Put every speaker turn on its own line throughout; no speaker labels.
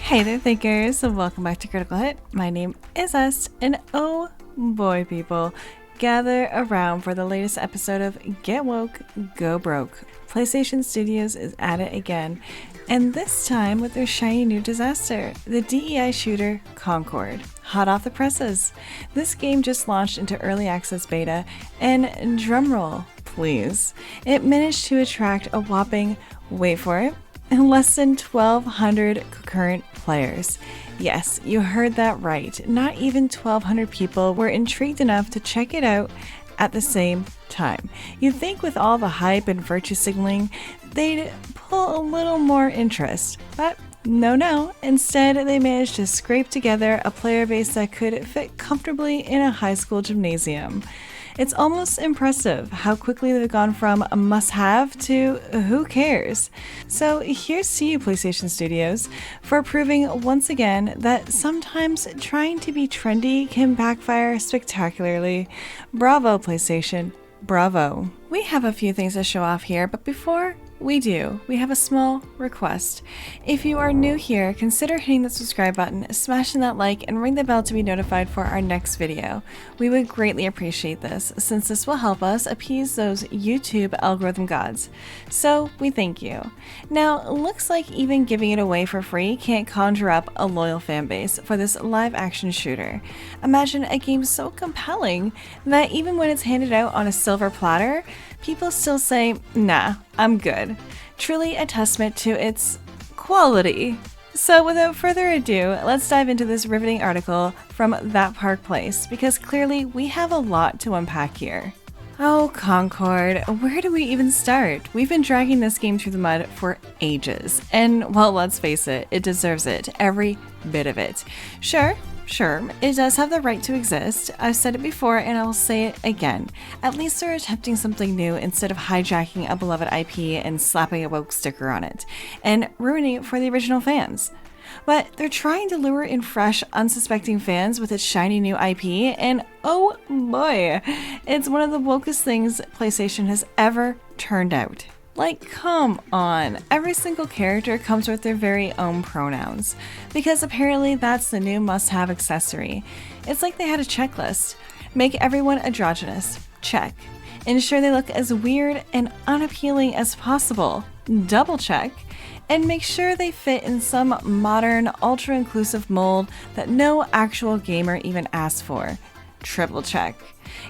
Hey there, thinkers, and welcome back to Critical Hit. My name is Est, and oh boy, people, gather around for the latest episode of Get Woke, Go Broke. PlayStation Studios is at it again, and this time with their shiny new disaster, the DEI shooter Concord. Hot off the presses. This game just launched into early access beta, and drumroll, please, it managed to attract a whopping, wait for it, less than 1,200 concurrent players. Yes, you heard that right. Not even 1,200 people were intrigued enough to check it out at the same time. You'd think with all the hype and virtue signaling, they'd pull a little more interest. But no. Instead, they managed to scrape together a player base that could fit comfortably in a high school gymnasium. It's almost impressive how quickly they've gone from a must-have to who cares. So here's to you, PlayStation Studios, for proving once again that sometimes trying to be trendy can backfire spectacularly. Bravo, PlayStation. Bravo. We have a few things to show off here, but before we do, we have a small request. If you are new here, consider hitting the subscribe button, smashing that like, and ring the bell to be notified for our next video. We would greatly appreciate this, since this will help us appease those YouTube algorithm gods. So we thank you. Now, looks like even giving it away for free can't conjure up a loyal fan base for this live action shooter. Imagine a game so compelling that even when it's handed out on a silver platter, people still say, nah, I'm good. Truly a testament to its quality. So without further ado, let's dive into this riveting article from That Park Place, because clearly we have a lot to unpack here. Oh, Concord, where do we even start? We've been dragging this game through the mud for ages, and well, let's face it, it deserves it, every bit of it. Sure, it does have the right to exist. I've said it before and I'll say it again. At least they're attempting something new instead of hijacking a beloved IP and slapping a woke sticker on it, and ruining it for the original fans. But they're trying to lure in fresh, unsuspecting fans with its shiny new IP, and oh boy, it's one of the wokest things PlayStation has ever turned out. Like, come on, every single character comes with their very own pronouns, because apparently that's the new must-have accessory. It's like they had a checklist. Make everyone androgynous. Check. Ensure they look as weird and unappealing as possible. Double check. And make sure they fit in some modern, ultra-inclusive mold that no actual gamer even asked for. Triple check.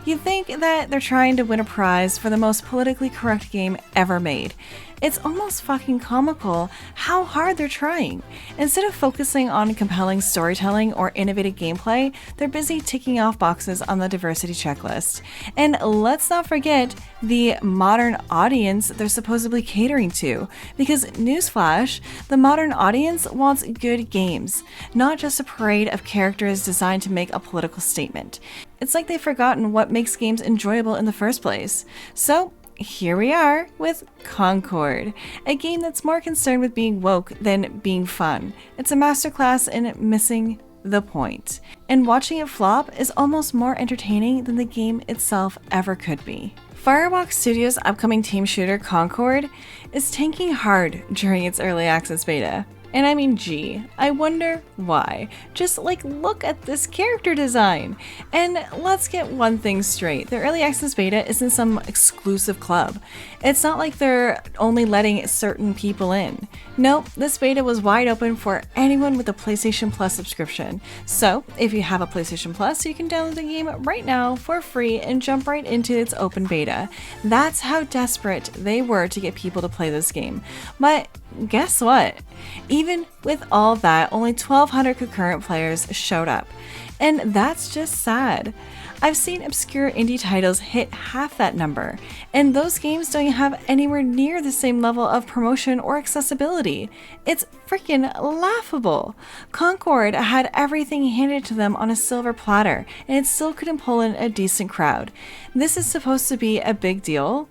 You'd think that they're trying to win a prize for the most politically correct game ever made. It's almost fucking comical how hard they're trying. Instead of focusing on compelling storytelling or innovative gameplay, they're busy ticking off boxes on the diversity checklist. And let's not forget the modern audience they're supposedly catering to, because newsflash, the modern audience wants good games, not just a parade of characters designed to make a political statement. It's like they've forgotten what makes games enjoyable in the first place. So here we are with Concord, a game that's more concerned with being woke than being fun. It's a masterclass in missing the point, and watching it flop is almost more entertaining than the game itself ever could be. Firewalk Studios' upcoming team shooter Concord is tanking hard during its early access beta. And I mean, gee, I wonder why. Just look at this character design. And let's get one thing straight. The early access beta isn't some exclusive club. It's not like they're only letting certain people in. Nope, this beta was wide open for anyone with a PlayStation Plus subscription. So if you have a PlayStation Plus, you can download the game right now for free and jump right into its open beta. That's how desperate they were to get people to play this game. But guess what? Even with all that, only 1,200 concurrent players showed up. And that's just sad. I've seen obscure indie titles hit half that number, and those games don't have anywhere near the same level of promotion or accessibility. It's freaking laughable. Concord had everything handed to them on a silver platter, and it still couldn't pull in a decent crowd. This is supposed to be a big deal?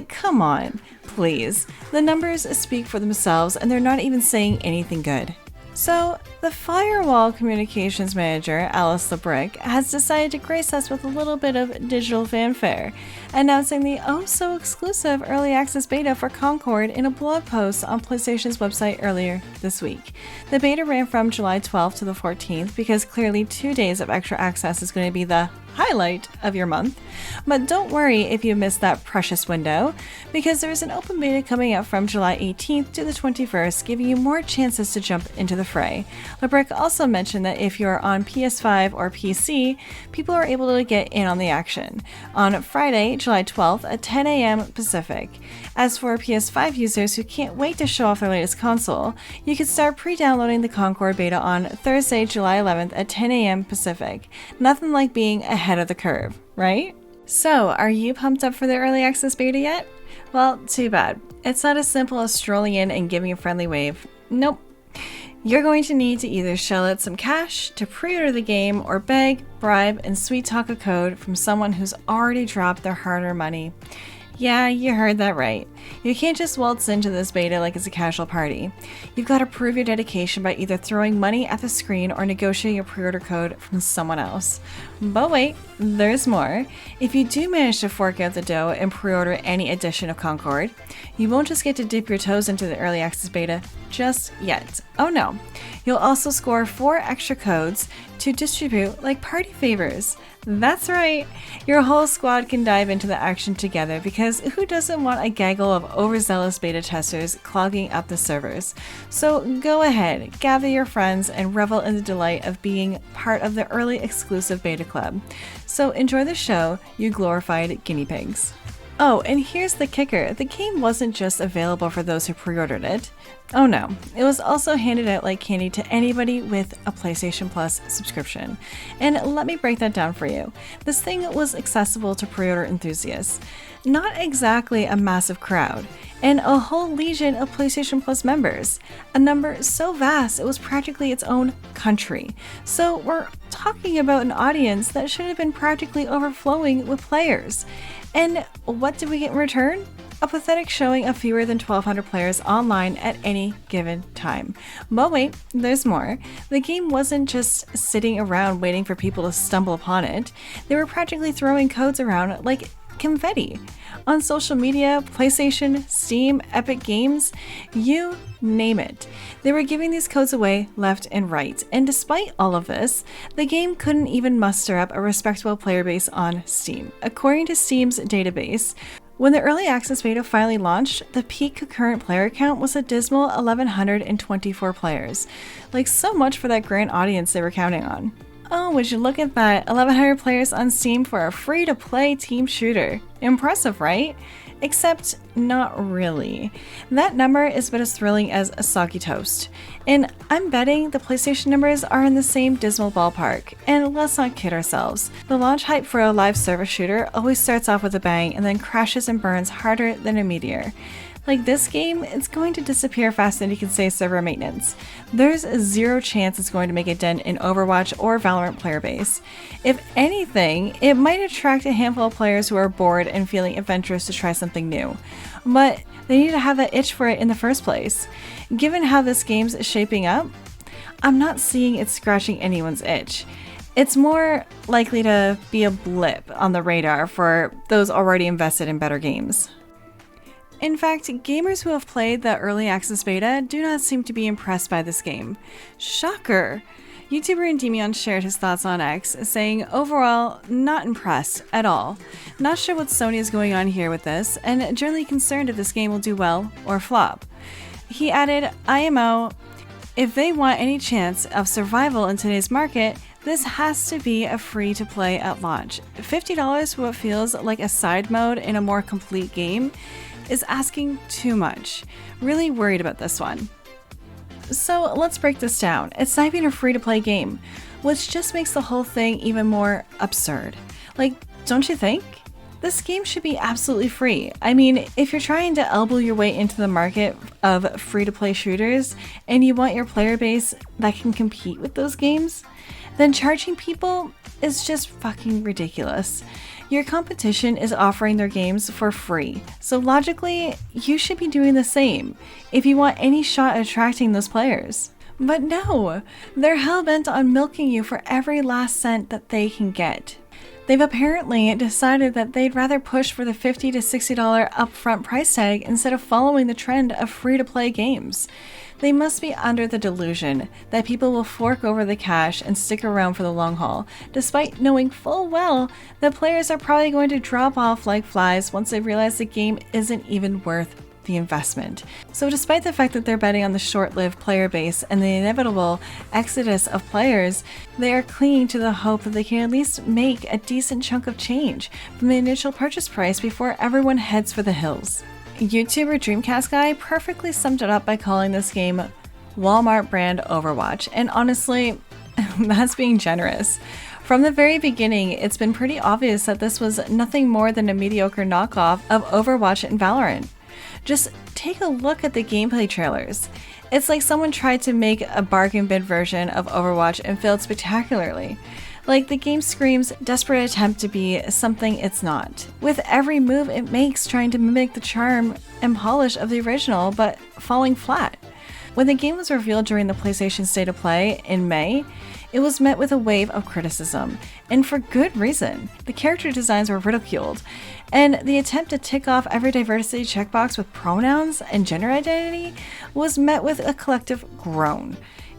Come on, please. The numbers speak for themselves, and they're not even saying anything good. So The Firewall Communications Manager, Alice LeBrick, has decided to grace us with a little bit of digital fanfare, announcing the oh-so-exclusive Early Access Beta for Concord in a blog post on PlayStation's website earlier this week. The beta ran from July 12th to the 14th because clearly 2 days of extra access is going to be the highlight of your month. But don't worry if you missed that precious window, because there is an open beta coming up from July 18th to the 21st, giving you more chances to jump into the fray. LeBrick also mentioned that if you're on PS5 or PC, people are able to get in on the action on Friday, July 12th at 10 a.m. Pacific. As for PS5 users who can't wait to show off their latest console, you can start pre-downloading the Concord beta on Thursday, July 11th at 10 a.m. Pacific. Nothing like being ahead of the curve, right? So, are you pumped up for the early access beta yet? Well, too bad. It's not as simple as strolling in and giving a friendly wave. Nope. You're going to need to either shell out some cash to pre-order the game or beg, bribe, and sweet talk a code from someone who's already dropped their hard-earned money. Yeah, you heard that right. You can't just waltz into this beta like it's a casual party. You've got to prove your dedication by either throwing money at the screen or negotiating a pre-order code from someone else. But wait, there's more. If you do manage to fork out the dough and pre-order any edition of Concord, you won't just get to dip your toes into the early access beta just yet. Oh no. You'll also score 4 extra codes to distribute like party favors. That's right, your whole squad can dive into the action together, because who doesn't want a gaggle of overzealous beta testers clogging up the servers? So go ahead, gather your friends, and revel in the delight of being part of the early exclusive beta club. So enjoy the show, you glorified guinea pigs. Oh, and here's the kicker. The game wasn't just available for those who pre-ordered it. Oh no, it was also handed out like candy to anybody with a PlayStation Plus subscription. And let me break that down for you. This thing was accessible to pre-order enthusiasts. Not exactly a massive crowd, and a whole legion of PlayStation Plus members. A number so vast it was practically its own country. So we're talking about an audience that should have been practically overflowing with players. And what did we get in return? A pathetic showing of fewer than 1,200 players online at any given time. But wait, there's more. The game wasn't just sitting around waiting for people to stumble upon it. They were practically throwing codes around like confetti. On social media, PlayStation, Steam, Epic Games, you name it. They were giving these codes away left and right, and despite all of this, the game couldn't even muster up a respectable player base on Steam. According to Steam's database, when the early access beta finally launched, the peak concurrent player count was a dismal 1,124 players. Like, so much for that grand audience they were counting on. Oh, would you look at that, 1,100 players on Steam for a free-to-play team shooter. Impressive, right? Except not really. That number is about as thrilling as a soggy toast. And I'm betting the PlayStation numbers are in the same dismal ballpark. And let's not kid ourselves. The launch hype for a live service shooter always starts off with a bang and then crashes and burns harder than a meteor. Like this game, it's going to disappear faster than you can say server maintenance. There's a zero chance it's going to make a dent in Overwatch or Valorant player base. If anything, it might attract a handful of players who are bored and feeling adventurous to try something new. But they need to have that itch for it in the first place. Given how this game's shaping up, I'm not seeing it scratching anyone's itch. It's more likely to be a blip on the radar for those already invested in better games. In fact, gamers who have played the early access beta do not seem to be impressed by this game. Shocker! YouTuber Endymion shared his thoughts on X, saying, overall, not impressed at all. Not sure what Sony is going on here with this, and generally concerned if this game will do well or flop. He added, IMO, if they want any chance of survival in today's market, this has to be a free-to-play at launch. $50 for what feels like a side mode in a more complete game is asking too much. Really worried about this one. So let's break this down. It's not even a free-to-play game, which just makes the whole thing even more absurd. Like, don't you think? This game should be absolutely free. I mean, if you're trying to elbow your way into the market of free-to-play shooters and you want your player base that can compete with those games, then charging people is just fucking ridiculous. Your competition is offering their games for free, so logically, you should be doing the same if you want any shot at attracting those players. But no, they're hell-bent on milking you for every last cent that they can get. They've apparently decided that they'd rather push for the $50 to $60 upfront price tag instead of following the trend of free-to-play games. They must be under the delusion that people will fork over the cash and stick around for the long haul, despite knowing full well that players are probably going to drop off like flies once they realize the game isn't even worth the investment. So despite the fact that they're betting on the short-lived player base and the inevitable exodus of players, they are clinging to the hope that they can at least make a decent chunk of change from the initial purchase price before everyone heads for the hills. YouTuber Dreamcast Guy perfectly summed it up by calling this game Walmart brand Overwatch, and honestly, that's being generous. From the very beginning, it's been pretty obvious that this was nothing more than a mediocre knockoff of Overwatch and Valorant. Just take a look at the gameplay trailers. It's like someone tried to make a bargain bin version of Overwatch and failed spectacularly. Like, the game screams desperate attempt to be something it's not, with every move it makes trying to mimic the charm and polish of the original, but falling flat. When the game was revealed during the PlayStation State of Play in May, it was met with a wave of criticism, and for good reason. The character designs were ridiculed, and the attempt to tick off every diversity checkbox with pronouns and gender identity was met with a collective groan.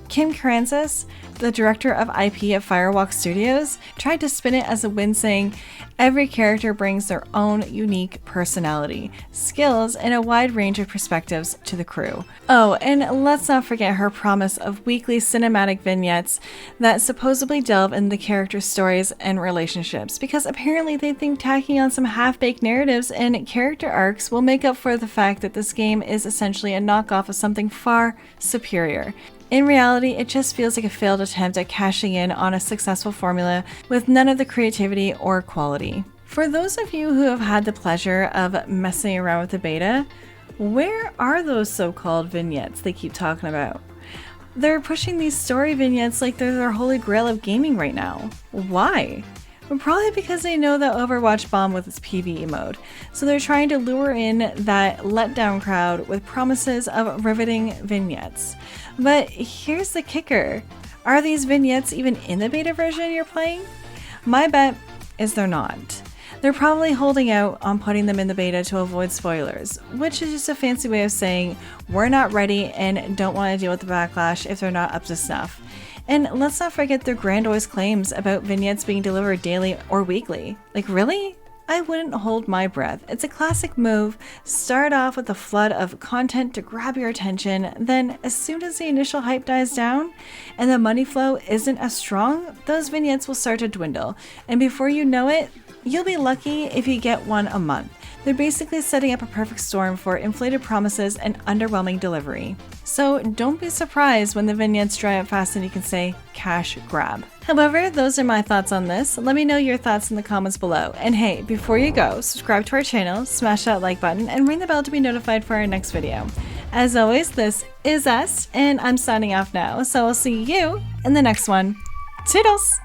Kim Kranzis, the director of IP at Firewalk Studios, tried to spin it as a win, saying, "Every character brings their own unique personality, skills, and a wide range of perspectives to the crew." Oh, and let's not forget her promise of weekly cinematic vignettes that supposedly delve into the character stories and relationships, because apparently they think tacking on some half-baked narratives and character arcs will make up for the fact that this game is essentially a knockoff of something far superior. In reality, it just feels like a failed attempt at cashing in on a successful formula with none of the creativity or quality. For those of you who have had the pleasure of messing around with the beta, where are those so-called vignettes they keep talking about? They're pushing these story vignettes like they're their holy grail of gaming right now. Why? Probably because they know that Overwatch bombed with its PvE mode, so they're trying to lure in that letdown crowd with promises of riveting vignettes. But here's the kicker. Are these vignettes even in the beta version you're playing? My bet is they're not. They're probably holding out on putting them in the beta to avoid spoilers, which is just a fancy way of saying we're not ready and don't want to deal with the backlash if they're not up to snuff. And let's not forget their grandiose claims about vignettes being delivered daily or weekly. Like, really? I wouldn't hold my breath. It's a classic move. Start off with a flood of content to grab your attention, then as soon as the initial hype dies down and the money flow isn't as strong, those vignettes will start to dwindle. And before you know it, you'll be lucky if you get one a month. They're basically setting up a perfect storm for inflated promises and underwhelming delivery. So don't be surprised when the vignettes dry up fast and you can say, cash grab. However, those are my thoughts on this. Let me know your thoughts in the comments below. And hey, before you go, subscribe to our channel, smash that like button, and ring the bell to be notified for our next video. As always, this is us, and I'm signing off now, so I'll see you in the next one. Toodles!